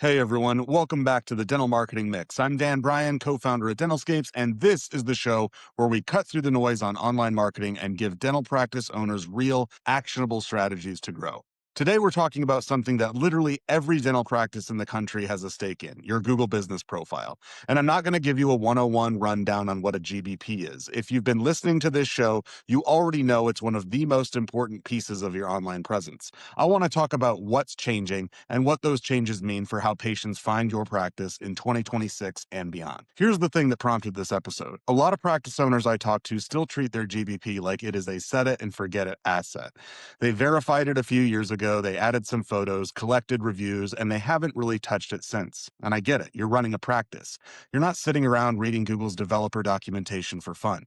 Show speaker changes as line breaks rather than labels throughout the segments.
Hey everyone, welcome back to the Dental Marketing Mix. I'm Dan Bryan, co-founder of DentalScapes, and this is the show where we cut through the noise on online marketing and give dental practice owners real, actionable strategies to grow. Today we're talking about something that literally every dental practice in the country has a stake in, your Google business profile. And I'm not going to give you a 101 rundown on what a GBP is. If you've been listening to this show, you already know it's one of the most important pieces of your online presence. I want to talk about what's changing and what those changes mean for how patients find your practice in 2026 and beyond. Here's the thing that prompted this episode. A lot of practice owners I talk to still treat their GBP like it is a set it and forget it asset. They verified it a few years ago, they added some photos, collected reviews, and they haven't really touched it since. And I get it, you're running a practice. You're not sitting around reading Google's developer documentation for fun.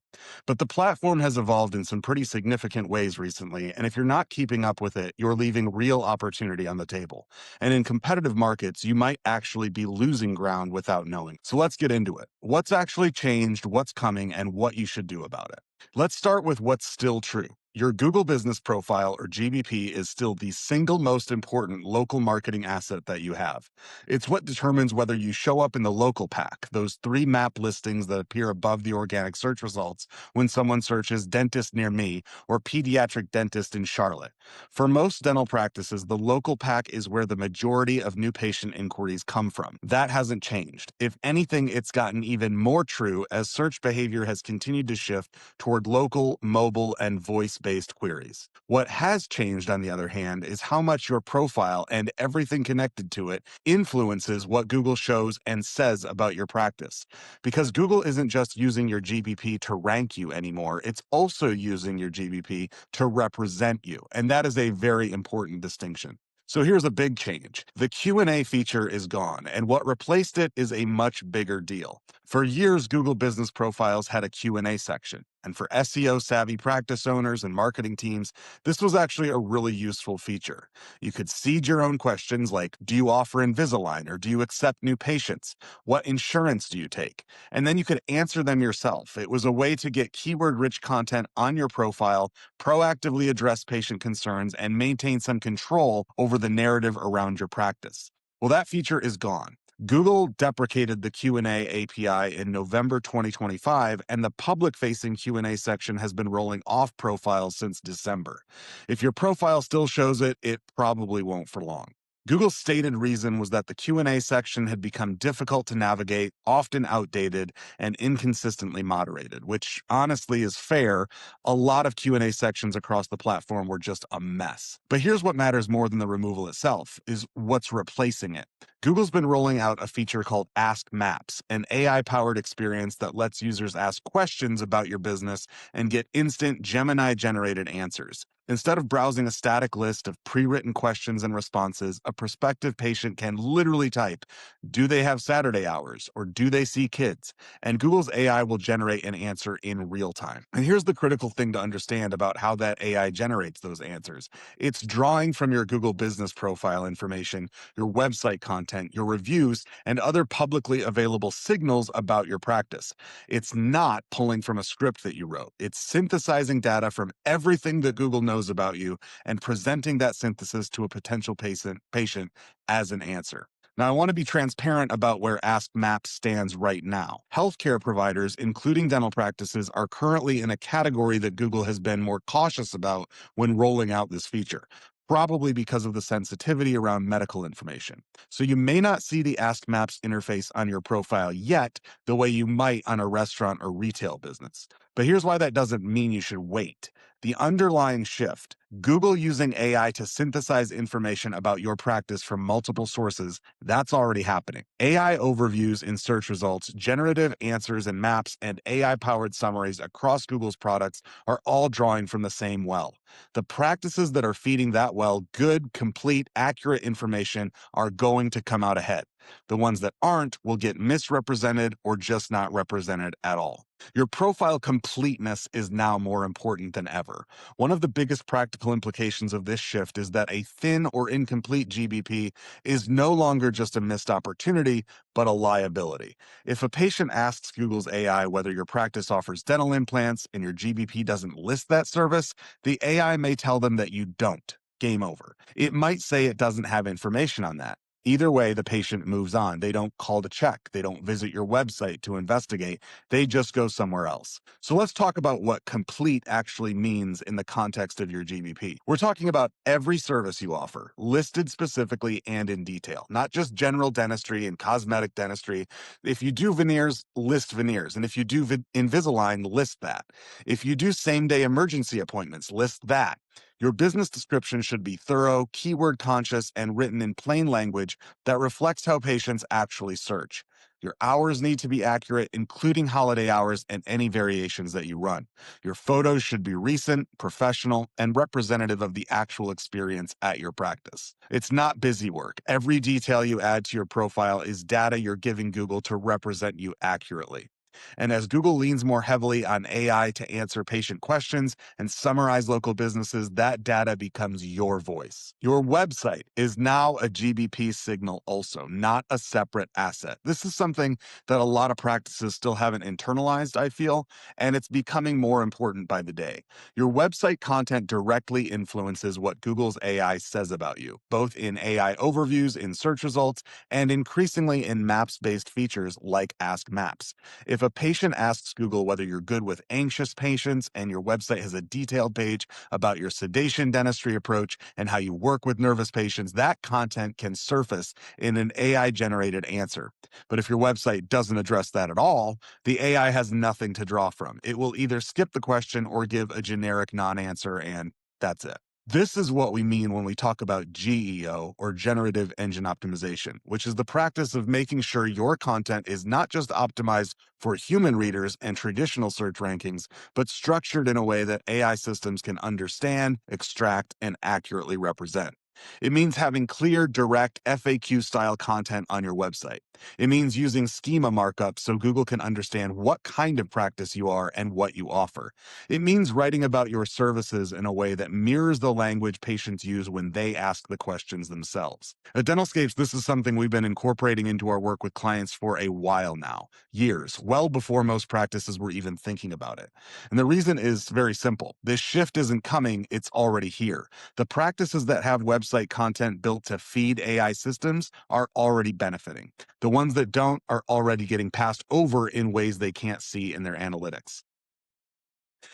But the platform has evolved in some pretty significant ways recently, and if you're not keeping up with it, you're leaving real opportunity on the table. And in competitive markets, you might actually be losing ground without knowing. So let's get into it. What's actually changed, what's coming, and what you should do about it. Let's start with what's still true. Your Google Business Profile, or GBP, is still the single most important local marketing asset that you have. It's what determines whether you show up in the local pack, those 3 map listings that appear above the organic search results when someone searches dentist near me or pediatric dentist in Charlotte. For most dental practices, the local pack is where the majority of new patient inquiries come from. That hasn't changed. If anything, it's gotten even more true as search behavior has continued to shift toward local, mobile, and voice-based queries. What has changed, on the other hand, is how much your profile and everything connected to it influences what Google shows and says about your practice. Because Google isn't just using your GBP to rank you anymore, it's also using your GBP to represent you. And that is a very important distinction. So here's a big change. The Q&A feature is gone, and what replaced it is a much bigger deal. For years, Google Business Profiles had a Q&A section, and for SEO-savvy practice owners and marketing teams, this was actually a really useful feature. You could seed your own questions like, do you offer Invisalign, or do you accept new patients? What insurance do you take? And then you could answer them yourself. It was a way to get keyword-rich content on your profile, proactively address patient concerns, and maintain some control over the narrative around your practice. Well, that feature is gone. Google deprecated the Q&A API in November 2025, and the public-facing Q&A section has been rolling off profiles since December. If your profile still shows it, it probably won't for long. Google's stated reason was that the Q&A section had become difficult to navigate, often outdated, and inconsistently moderated, which honestly is fair. A lot of Q&A sections across the platform were just a mess. But here's what matters more than the removal itself, is what's replacing it. Google's been rolling out a feature called Ask Maps, an AI-powered experience that lets users ask questions about your business and get instant Gemini-generated answers. Instead of browsing a static list of pre-written questions and responses, a prospective patient can literally type, do they have Saturday hours, or do they see kids? And Google's AI will generate an answer in real time. And here's the critical thing to understand about how that AI generates those answers. It's drawing from your Google Business Profile information, your website content, your reviews, and other publicly available signals about your practice. It's not pulling from a script that you wrote. It's synthesizing data from everything that Google knows about you and presenting that synthesis to a potential patient as an answer. Now, I want to be transparent about where Ask Maps stands right now. Healthcare providers, including dental practices, are currently in a category that Google has been more cautious about when rolling out this feature, probably because of the sensitivity around medical information. So you may not see the Ask Maps interface on your profile yet, the way you might on a restaurant or retail business. But here's why that doesn't mean you should wait. The underlying shift, Google using AI to synthesize information about your practice from multiple sources, that's already happening. AI overviews in search results, generative answers in maps, and AI-powered summaries across Google's products are all drawing from the same well. The practices that are feeding that well good, complete, accurate information are going to come out ahead. The ones that aren't will get misrepresented or just not represented at all. Your profile completeness is now more important than ever. One of the biggest practical implications of this shift is that a thin or incomplete GBP is no longer just a missed opportunity, but a liability. If a patient asks Google's AI whether your practice offers dental implants and your GBP doesn't list that service, the AI may tell them that you don't. Game over. It might say it doesn't have information on that. Either way, the patient moves on. They don't call to check. They don't visit your website to investigate. They just go somewhere else. So let's talk about what complete actually means in the context of your GBP. We're talking about every service you offer, listed specifically and in detail, not just general dentistry and cosmetic dentistry. If you do veneers, list veneers. And if you do Invisalign, list that. If you do same-day emergency appointments, list that. Your business description should be thorough, keyword conscious, and written in plain language that reflects how patients actually search. Your hours need to be accurate, including holiday hours and any variations that you run. Your photos should be recent, professional, and representative of the actual experience at your practice. It's not busy work. Every detail you add to your profile is data you're giving Google to represent you accurately. And as Google leans more heavily on AI to answer patient questions and summarize local businesses, that data becomes your voice. Your website is now a GBP signal also, not a separate asset. This is something that a lot of practices still haven't internalized, I feel, and it's becoming more important by the day. Your website content directly influences what Google's AI says about you, both in AI overviews, in search results, and increasingly in maps-based features like Ask Maps. If a patient asks Google whether you're good with anxious patients and your website has a detailed page about your sedation dentistry approach and how you work with nervous patients, that content can surface in an AI-generated answer. But if your website doesn't address that at all, the AI has nothing to draw from. It will either skip the question or give a generic non-answer, and that's it. This is what we mean when we talk about GEO, or generative engine optimization, which is the practice of making sure your content is not just optimized for human readers and traditional search rankings, but structured in a way that AI systems can understand, extract, and accurately represent. It means having clear, direct FAQ-style content on your website. It means using schema markup so Google can understand what kind of practice you are and what you offer. It means writing about your services in a way that mirrors the language patients use when they ask the questions themselves. At DentalScapes, this is something we've been incorporating into our work with clients for a while now, years, well before most practices were even thinking about it. And the reason is very simple. This shift isn't coming, it's already here. The practices that have website content built to feed AI systems are already benefiting. The ones that don't are already getting passed over in ways they can't see in their analytics.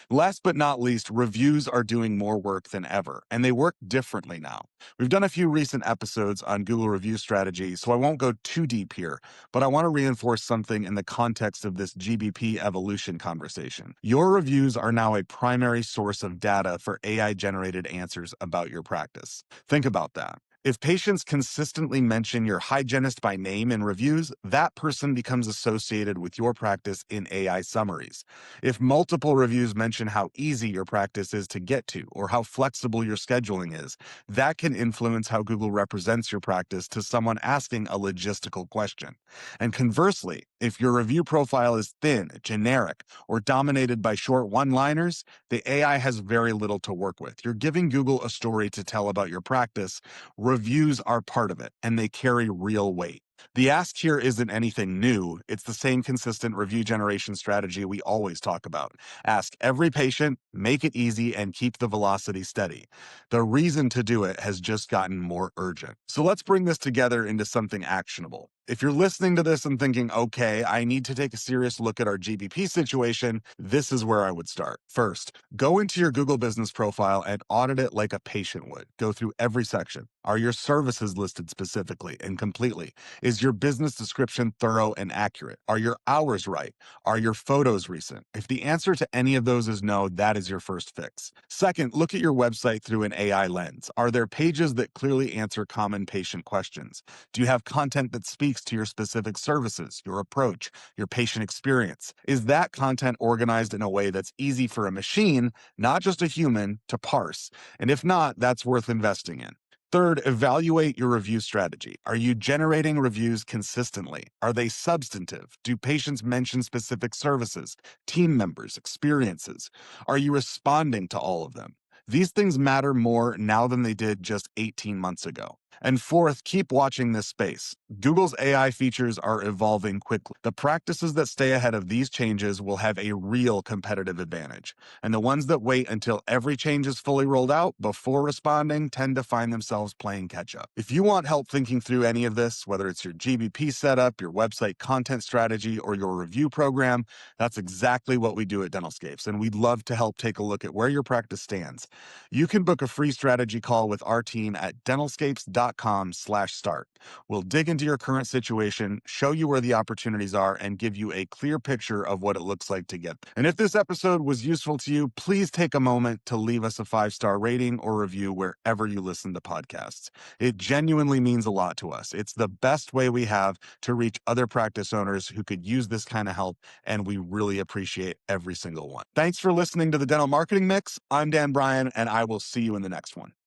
Last but not least, reviews are doing more work than ever, and they work differently now. We've done a few recent episodes on Google review strategy, so I won't go too deep here, but I want to reinforce something in the context of this GBP evolution conversation. Your reviews are now a primary source of data for AI-generated answers about your practice. Think about that. If patients consistently mention your hygienist by name in reviews, that person becomes associated with your practice in AI summaries. If multiple reviews mention how easy your practice is to get to or how flexible your scheduling is, that can influence how Google represents your practice to someone asking a logistical question. And conversely, if your review profile is thin, generic, or dominated by short one-liners, the AI has very little to work with. You're giving Google a story to tell about your practice. Reviews are part of it, and they carry real weight. The ask here isn't anything new. It's the same consistent review generation strategy we always talk about. Ask every patient, make it easy, and keep the velocity steady. The reason to do it has just gotten more urgent. So let's bring this together into something actionable. If you're listening to this and thinking, okay, I need to take a serious look at our GBP situation, this is where I would start. First, go into your Google business profile and audit it like a patient would. Go through every section. Are your services listed specifically and completely? Is your business description thorough and accurate? Are your hours right? Are your photos recent? If the answer to any of those is no, that is your first fix. Second, look at your website through an AI lens. Are there pages that clearly answer common patient questions? Do you have content that speaks to your specific services, your approach, your patient experience? Is that content organized in a way that's easy for a machine, not just a human, to parse? And if not, that's worth investing in. Third, evaluate your review strategy. Are you generating reviews consistently? Are they substantive? Do patients mention specific services, team members, experiences? Are you responding to all of them? These things matter more now than they did just 18 months ago. And fourth, keep watching this space. Google's AI features are evolving quickly. The practices that stay ahead of these changes will have a real competitive advantage. And the ones that wait until every change is fully rolled out before responding tend to find themselves playing catch up. If you want help thinking through any of this, whether it's your GBP setup, your website content strategy, or your review program, that's exactly what we do at DentalScapes. And we'd love to help take a look at where your practice stands. You can book a free strategy call with our team at dentalscapes.com/start. We'll dig into your current situation, show you where the opportunities are, and give you a clear picture of what it looks like to get. And if this episode was useful to you, please take a moment to leave us a 5-star rating or review wherever you listen to podcasts. It genuinely means a lot to us. It's the best way we have to reach other practice owners who could use this kind of help, and we really appreciate every single one. Thanks for listening to the Dental Marketing Mix. I'm Dan Bryan, and I will see you in the next one.